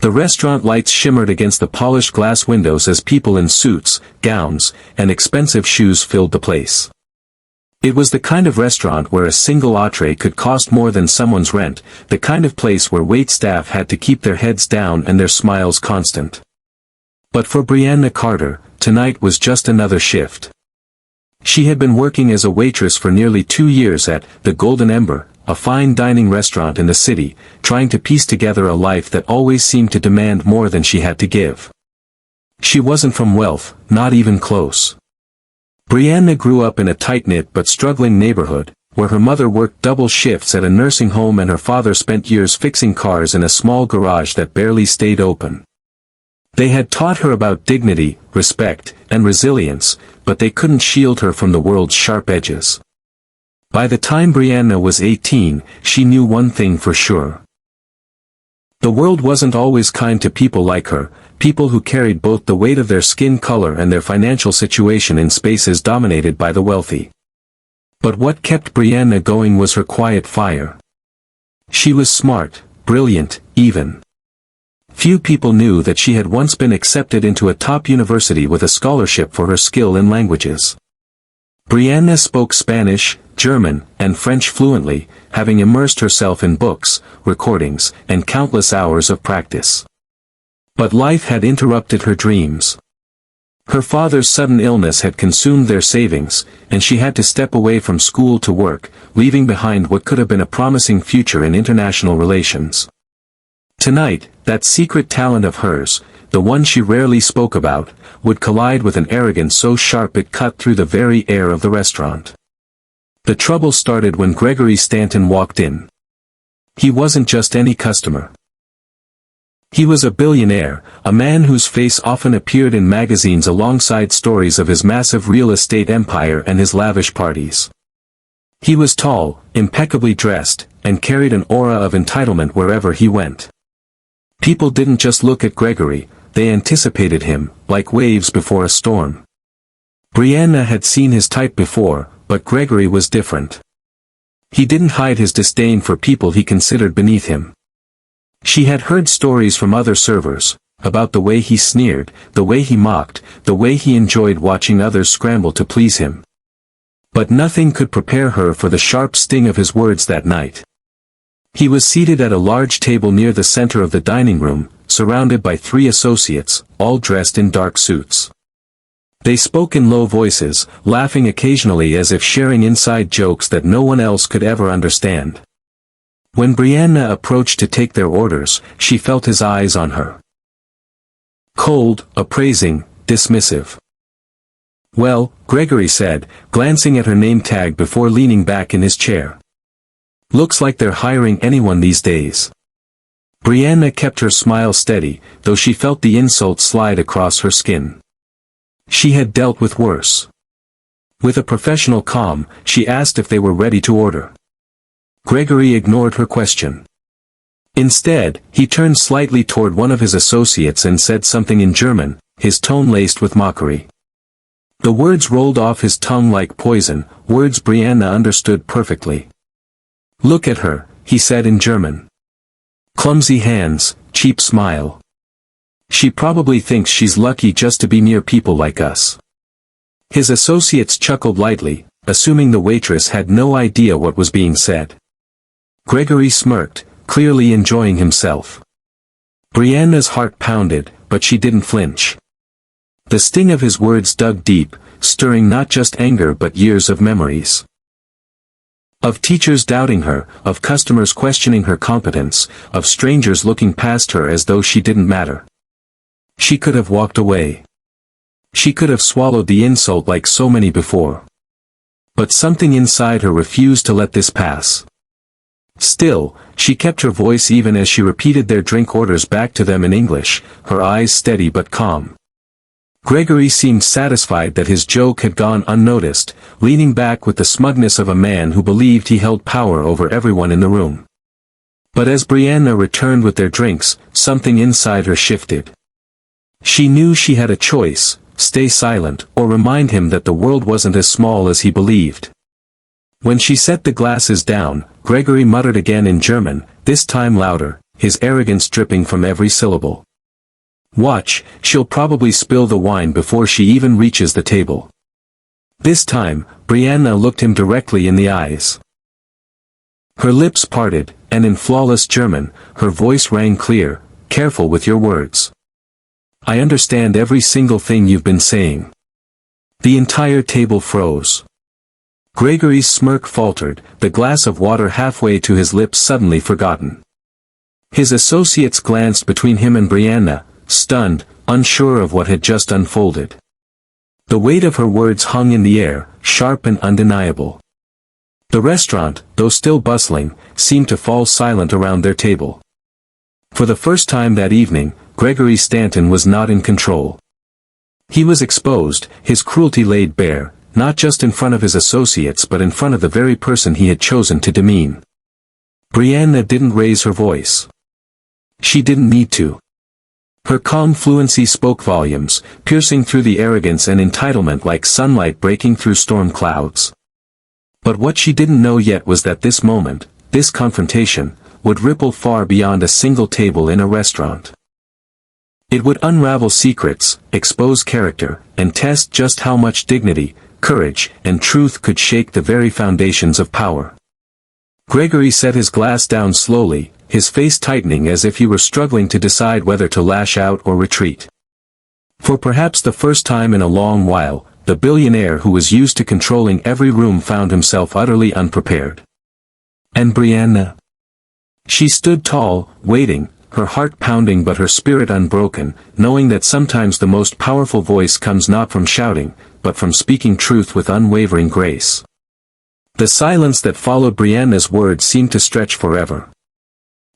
The restaurant lights shimmered against the polished glass windows as people in suits, gowns, and expensive shoes filled the place. It was the kind of restaurant where a single entree could cost more than someone's rent, the kind of place where waitstaff had to keep their heads down and their smiles constant. But for Brianna Carter, tonight was just another shift. She had been working as a waitress for nearly 2 years at the Golden Ember, a fine dining restaurant in the city, trying to piece together a life that always seemed to demand more than she had to give. She wasn't from wealth, not even close. Brianna grew up in a tight-knit but struggling neighborhood, where her mother worked double shifts at a nursing home and her father spent years fixing cars in a small garage that barely stayed open. They had taught her about dignity, respect, and resilience, but they couldn't shield her from the world's sharp edges. By the time Brianna was 18, she knew one thing for sure. The world wasn't always kind to people like her, people who carried both the weight of their skin color and their financial situation in spaces dominated by the wealthy. But what kept Brianna going was her quiet fire. She was smart, brilliant, even. Few people knew that she had once been accepted into a top university with a scholarship for her skill in languages. Brianna spoke Spanish, German, and French fluently, having immersed herself in books, recordings, and countless hours of practice. But life had interrupted her dreams. Her father's sudden illness had consumed their savings, and she had to step away from school to work, leaving behind what could have been a promising future in international relations. Tonight, that secret talent of hers, the one she rarely spoke about, would collide with an arrogance so sharp it cut through the very air of the restaurant. The trouble started when Gregory Stanton walked in. He wasn't just any customer. He was a billionaire, a man whose face often appeared in magazines alongside stories of his massive real estate empire and his lavish parties. He was tall, impeccably dressed, and carried an aura of entitlement wherever he went. People didn't just look at Gregory, they anticipated him, like waves before a storm. Brianna had seen his type before, but Gregory was different. He didn't hide his disdain for people he considered beneath him. She had heard stories from other servers, about the way he sneered, the way he mocked, the way he enjoyed watching others scramble to please him. But nothing could prepare her for the sharp sting of his words that night. He was seated at a large table near the center of the dining room, surrounded by 3 associates, all dressed in dark suits. They spoke in low voices, laughing occasionally as if sharing inside jokes that no one else could ever understand. When Brianna approached to take their orders, she felt his eyes on her. Cold, appraising, dismissive. "Well," Gregory said, glancing at her name tag before leaning back in his chair. "Looks like they're hiring anyone these days." Brianna kept her smile steady, though she felt the insult slide across her skin. She had dealt with worse. With a professional calm, she asked if they were ready to order. Gregory ignored her question. Instead, he turned slightly toward one of his associates and said something in German, his tone laced with mockery. The words rolled off his tongue like poison, words Brianna understood perfectly. "Look at her," he said in German. "Clumsy hands, cheap smile. She probably thinks she's lucky just to be near people like us." His associates chuckled lightly, assuming the waitress had no idea what was being said. Gregory smirked, clearly enjoying himself. Brianna's heart pounded, but she didn't flinch. The sting of his words dug deep, stirring not just anger but years of memories. Of teachers doubting her, of customers questioning her competence, of strangers looking past her as though she didn't matter. She could have walked away. She could have swallowed the insult like so many before. But something inside her refused to let this pass. Still, she kept her voice even as she repeated their drink orders back to them in English, her eyes steady but calm. Gregory seemed satisfied that his joke had gone unnoticed, leaning back with the smugness of a man who believed he held power over everyone in the room. But as Brianna returned with their drinks, something inside her shifted. She knew she had a choice: stay silent or remind him that the world wasn't as small as he believed. When she set the glasses down, Gregory muttered again in German, this time louder, his arrogance dripping from every syllable. "Watch, she'll probably spill the wine before she even reaches the table." This time, Brianna looked him directly in the eyes. Her lips parted, and in flawless German, her voice rang clear, "Careful with your words. I understand every single thing you've been saying." The entire table froze. Gregory's smirk faltered, the glass of water halfway to his lips suddenly forgotten. His associates glanced between him and Brianna, stunned, unsure of what had just unfolded. The weight of her words hung in the air, sharp and undeniable. The restaurant, though still bustling, seemed to fall silent around their table. For the first time that evening, Gregory Stanton was not in control. He was exposed, his cruelty laid bare, not just in front of his associates but in front of the very person he had chosen to demean. Brianna didn't raise her voice. She didn't need to. Her calm fluency spoke volumes, piercing through the arrogance and entitlement like sunlight breaking through storm clouds. But what she didn't know yet was that this moment, this confrontation, would ripple far beyond a single table in a restaurant. It would unravel secrets, expose character, and test just how much dignity, courage, and truth could shake the very foundations of power. Gregory set his glass down slowly, his face tightening as if he were struggling to decide whether to lash out or retreat. For perhaps the first time in a long while, the billionaire who was used to controlling every room found himself utterly unprepared. And Brianna? She stood tall, waiting, her heart pounding but her spirit unbroken, knowing that sometimes the most powerful voice comes not from shouting, but from speaking truth with unwavering grace. The silence that followed Brianna's words seemed to stretch forever.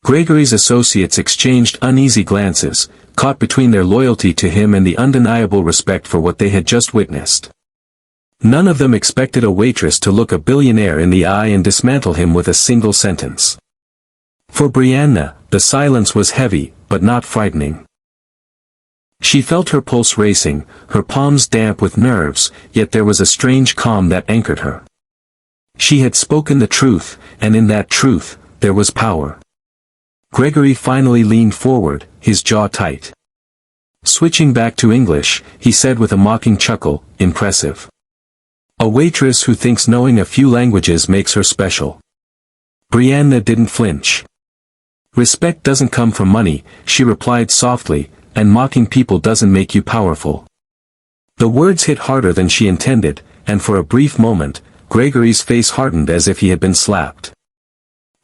Gregory's associates exchanged uneasy glances, caught between their loyalty to him and the undeniable respect for what they had just witnessed. None of them expected a waitress to look a billionaire in the eye and dismantle him with a single sentence. For Brianna, the silence was heavy, but not frightening. She felt her pulse racing, her palms damp with nerves, yet there was a strange calm that anchored her. She had spoken the truth, and in that truth, there was power. Gregory finally leaned forward, his jaw tight. Switching back to English, he said with a mocking chuckle, "Impressive. A waitress who thinks knowing a few languages makes her special." Brianna didn't flinch. "Respect doesn't come from money," she replied softly, "and mocking people doesn't make you powerful." The words hit harder than she intended, and for a brief moment, Gregory's face hardened as if he had been slapped.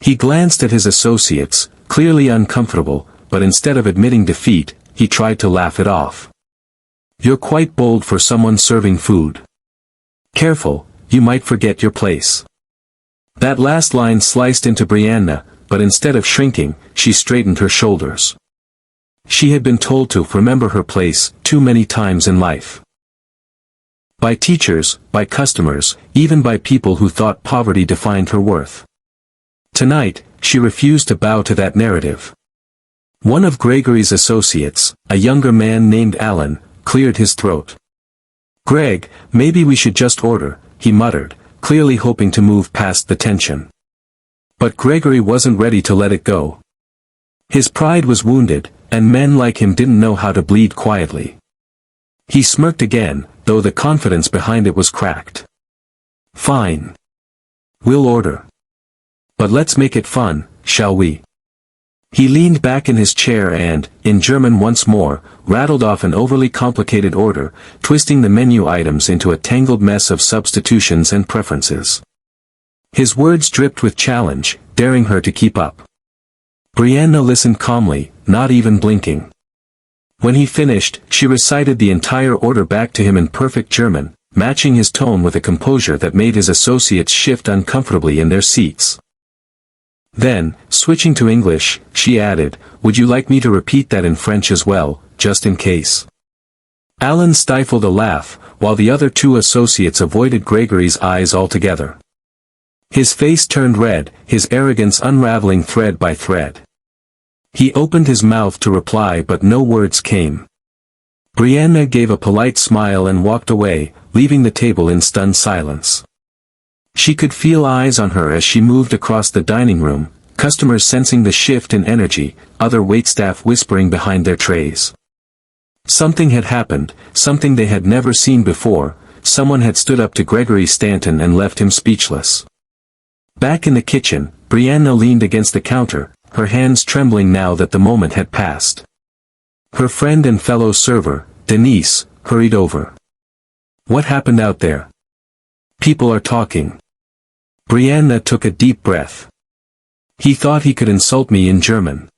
He glanced at his associates, clearly uncomfortable, but instead of admitting defeat, he tried to laugh it off. "You're quite bold for someone serving food. Careful, you might forget your place." That last line sliced into Brianna, but instead of shrinking, she straightened her shoulders. She had been told to remember her place too many times in life. By teachers, by customers, even by people who thought poverty defined her worth. Tonight, she refused to bow to that narrative. One of Gregory's associates, a younger man named Alan, cleared his throat. "Greg, maybe we should just order," he muttered, clearly hoping to move past the tension. But Gregory wasn't ready to let it go. His pride was wounded, and men like him didn't know how to bleed quietly. He smirked again, though the confidence behind it was cracked. "Fine. We'll order. But let's make it fun, shall we?" He leaned back in his chair and, in German once more, rattled off an overly complicated order, twisting the menu items into a tangled mess of substitutions and preferences. His words dripped with challenge, daring her to keep up. Brianna listened calmly, not even blinking. When he finished, she recited the entire order back to him in perfect German, matching his tone with a composure that made his associates shift uncomfortably in their seats. Then, switching to English, she added, "Would you like me to repeat that in French as well, just in case?" Alan stifled a laugh, while the other two associates avoided Gregory's eyes altogether. His face turned red, his arrogance unraveling thread by thread. He opened his mouth to reply but no words came. Brianna gave a polite smile and walked away, leaving the table in stunned silence. She could feel eyes on her as she moved across the dining room, customers sensing the shift in energy, other waitstaff whispering behind their trays. Something had happened, something they had never seen before. Someone had stood up to Gregory Stanton and left him speechless. Back in the kitchen, Brianna leaned against the counter, her hands trembling now that the moment had passed. Her friend and fellow server, Denise, hurried over. "What happened out there? People are talking." Brianna took a deep breath. "He thought he could insult me in German.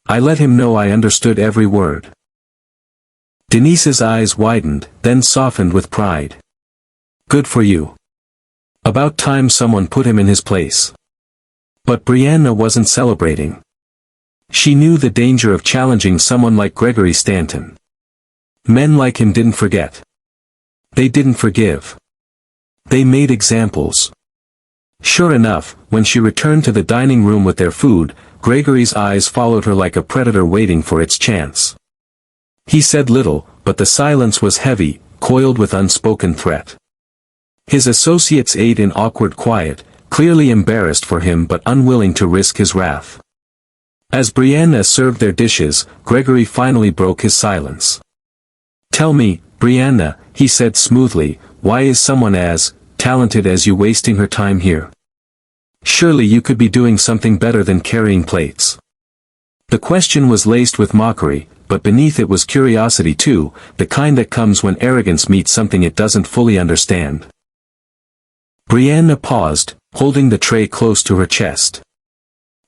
I let him know I understood every word." Denise's eyes widened, then softened with pride. "Good for you. About time someone put him in his place." But Brianna wasn't celebrating. She knew the danger of challenging someone like Gregory Stanton. Men like him didn't forget. They didn't forgive. They made examples. Sure enough, when she returned to the dining room with their food, Gregory's eyes followed her like a predator waiting for its chance. He said little, but the silence was heavy, coiled with unspoken threat. His associates ate in awkward quiet, clearly embarrassed for him but unwilling to risk his wrath. As Brianna served their dishes, Gregory finally broke his silence. "Tell me, Brianna," he said smoothly, "why is someone as talented as you wasting her time here? Surely you could be doing something better than carrying plates." The question was laced with mockery, but beneath it was curiosity too, the kind that comes when arrogance meets something it doesn't fully understand. Brianna paused, holding the tray close to her chest.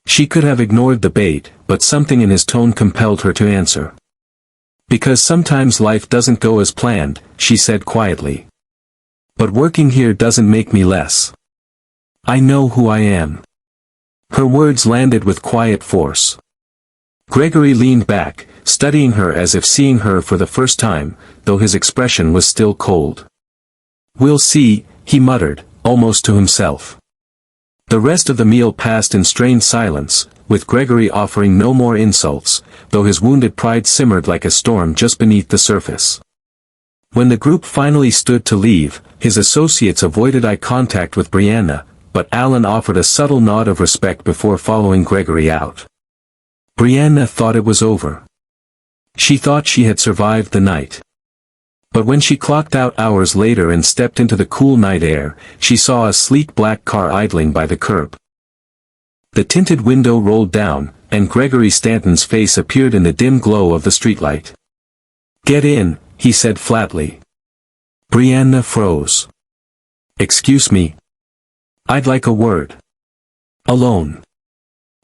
She could have ignored the bait, but something in his tone compelled her to answer. "Because sometimes life doesn't go as planned," she said quietly. "But working here doesn't make me less. I know who I am." Her words landed with quiet force. Gregory leaned back, studying her as if seeing her for the first time, though his expression was still cold. "We'll see," he muttered, almost to himself. The rest of the meal passed in strained silence, with Gregory offering no more insults, though his wounded pride simmered like a storm just beneath the surface. When the group finally stood to leave, his associates avoided eye contact with Brianna, but Alan offered a subtle nod of respect before following Gregory out. Brianna thought it was over. She thought she had survived the night. But when she clocked out hours later and stepped into the cool night air, she saw a sleek black car idling by the curb. The tinted window rolled down, and Gregory Stanton's face appeared in the dim glow of the streetlight. "Get in," he said flatly. Brianna froze. "Excuse me. I'd like a word. Alone."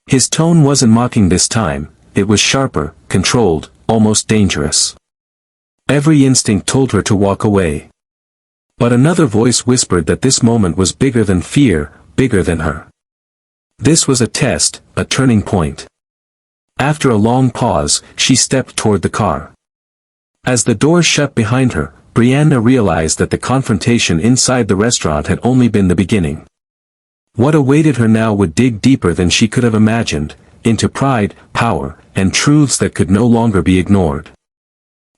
His tone wasn't mocking this time, it was sharper, controlled, almost dangerous. Every instinct told her to walk away. But another voice whispered that this moment was bigger than fear, bigger than her. This was a test, a turning point. After a long pause, she stepped toward the car. As the door shut behind her, Brianna realized that the confrontation inside the restaurant had only been the beginning. What awaited her now would dig deeper than she could have imagined, into pride, power, and truths that could no longer be ignored.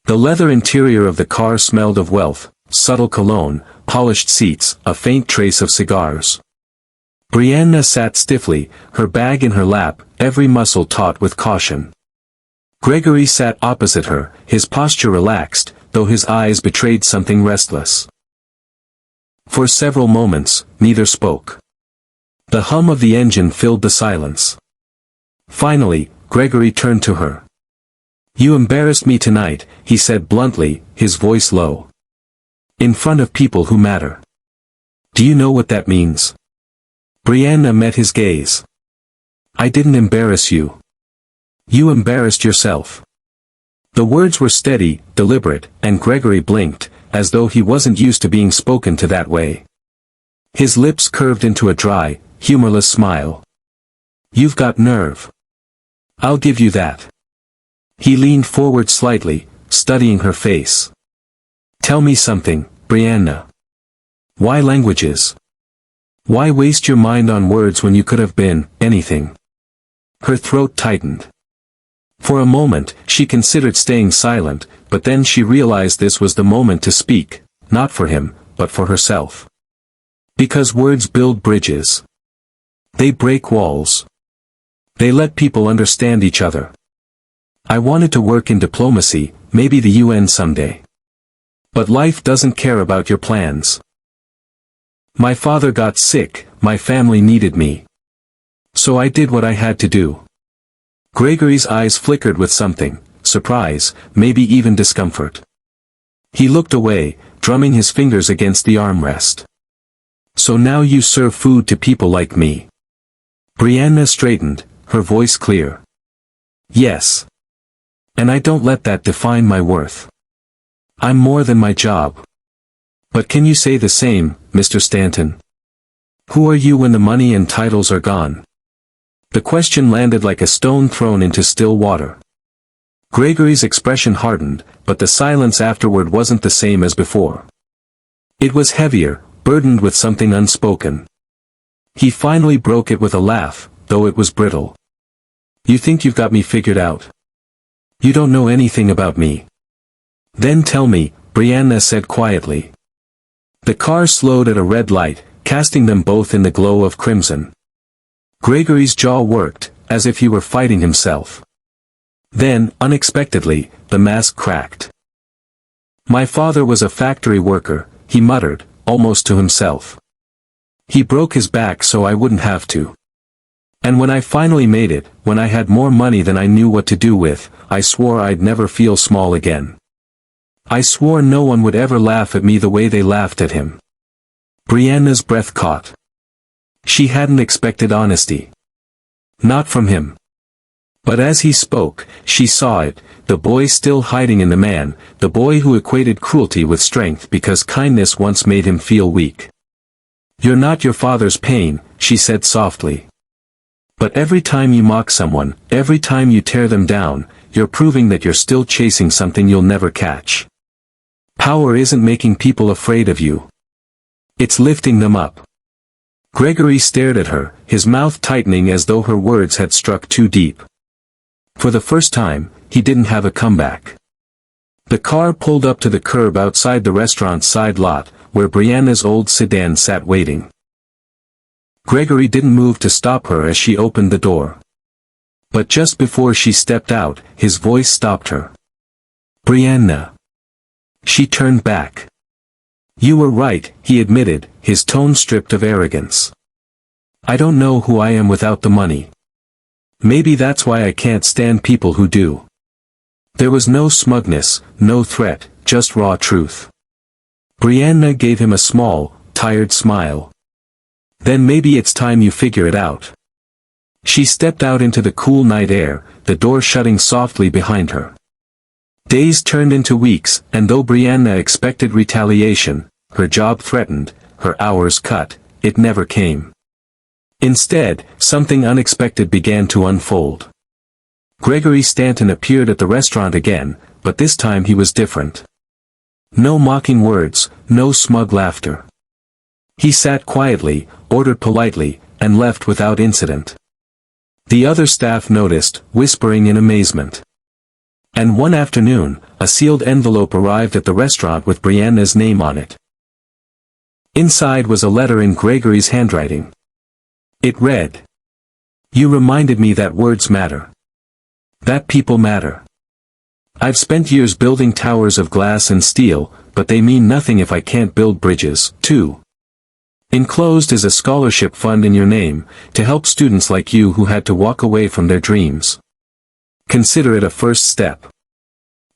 The leather interior of the car smelled of wealth, subtle cologne, polished seats, a faint trace of cigars. Brianna sat stiffly, her bag in her lap, every muscle taut with caution. Gregory sat opposite her, his posture relaxed, though his eyes betrayed something restless. For several moments, neither spoke. The hum of the engine filled the silence. Finally, Gregory turned to her. "You embarrassed me tonight," he said bluntly, his voice low. "In front of people who matter. Do you know what that means?" Brianna met his gaze. "I didn't embarrass you. You embarrassed yourself." The words were steady, deliberate, and Gregory blinked, as though he wasn't used to being spoken to that way. His lips curved into a dry, humorless smile. "You've got nerve. I'll give you that." He leaned forward slightly, studying her face. "Tell me something, Brianna. Why languages? Why waste your mind on words when you could have been anything?" Her throat tightened. For a moment, she considered staying silent, but then she realized this was the moment to speak, not for him, but for herself. Because words build bridges. They break walls. They let people understand each other. I wanted to work in diplomacy, maybe the UN someday. But life doesn't care about your plans. My father got sick, my family needed me. So I did what I had to do. Gregory's eyes flickered with something, surprise, maybe even discomfort. He looked away, drumming his fingers against the armrest. So now you serve food to people like me. Brianna straightened, her voice clear. Yes. And I don't let that define my worth. I'm more than my job. But can you say the same, Mr. Stanton? Who are you when the money and titles are gone? The question landed like a stone thrown into still water. Gregory's expression hardened, but the silence afterward wasn't the same as before. It was heavier, burdened with something unspoken. He finally broke it with a laugh, though it was brittle. You think you've got me figured out? You don't know anything about me. Then tell me, Brianna said quietly. The car slowed at a red light, casting them both in the glow of crimson. Gregory's jaw worked, as if he were fighting himself. Then, unexpectedly, the mask cracked. My father was a factory worker, he muttered, almost to himself. He broke his back so I wouldn't have to. And when I finally made it, when I had more money than I knew what to do with, I swore I'd never feel small again. I swore no one would ever laugh at me the way they laughed at him. Brianna's breath caught. She hadn't expected honesty. Not from him. But as he spoke, she saw it, the boy still hiding in the man, the boy who equated cruelty with strength because kindness once made him feel weak. You're not your father's pain, she said softly. But every time you mock someone, every time you tear them down, you're proving that you're still chasing something you'll never catch. Power isn't making people afraid of you. It's lifting them up. Gregory stared at her, his mouth tightening as though her words had struck too deep. For the first time, he didn't have a comeback. The car pulled up to the curb outside the restaurant's side lot, where Brianna's old sedan sat waiting. Gregory didn't move to stop her as she opened the door. But just before she stepped out, his voice stopped her. Brianna. She turned back. You were right, he admitted, his tone stripped of arrogance. I don't know who I am without the money. Maybe that's why I can't stand people who do. There was no smugness, no threat, just raw truth. Brianna gave him a small, tired smile. Then maybe it's time you figure it out. She stepped out into the cool night air, the door shutting softly behind her. Days turned into weeks, and though Brianna expected retaliation, her job threatened, her hours cut, it never came. Instead, something unexpected began to unfold. Gregory Stanton appeared at the restaurant again, but this time he was different. No mocking words, no smug laughter. He sat quietly, ordered politely, and left without incident. The other staff noticed, whispering in amazement. And one afternoon, a sealed envelope arrived at the restaurant with Brianna's name on it. Inside was a letter in Gregory's handwriting. It read, You reminded me that words matter. That people matter. I've spent years building towers of glass and steel, but they mean nothing if I can't build bridges, too. Enclosed is a scholarship fund in your name, to help students like you who had to walk away from their dreams. Consider it a first step.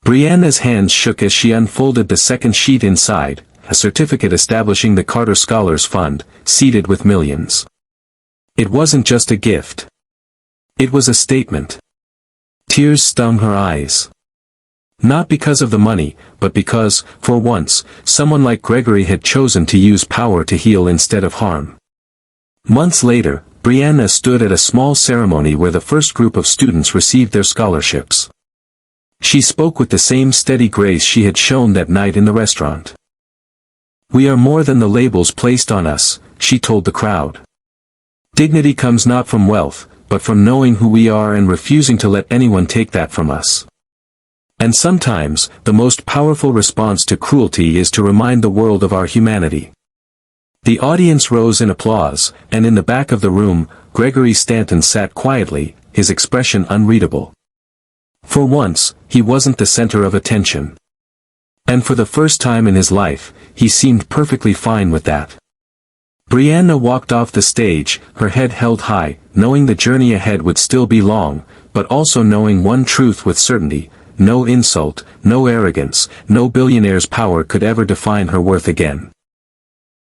Brianna's hands shook as she unfolded the second sheet inside, a certificate establishing the Carter Scholars Fund, seeded with millions. It wasn't just a gift. It was a statement. Tears stung her eyes. Not because of the money, but because, for once, someone like Gregory had chosen to use power to heal instead of harm. Months later, Brianna stood at a small ceremony where the first group of students received their scholarships. She spoke with the same steady grace she had shown that night in the restaurant. We are more than the labels placed on us, she told the crowd. Dignity comes not from wealth, but from knowing who we are and refusing to let anyone take that from us. And sometimes, the most powerful response to cruelty is to remind the world of our humanity. The audience rose in applause, and in the back of the room, Gregory Stanton sat quietly, his expression unreadable. For once, he wasn't the center of attention. And for the first time in his life, he seemed perfectly fine with that. Brianna walked off the stage, her head held high, knowing the journey ahead would still be long, but also knowing one truth with certainty: no insult, no arrogance, no billionaire's power could ever define her worth again.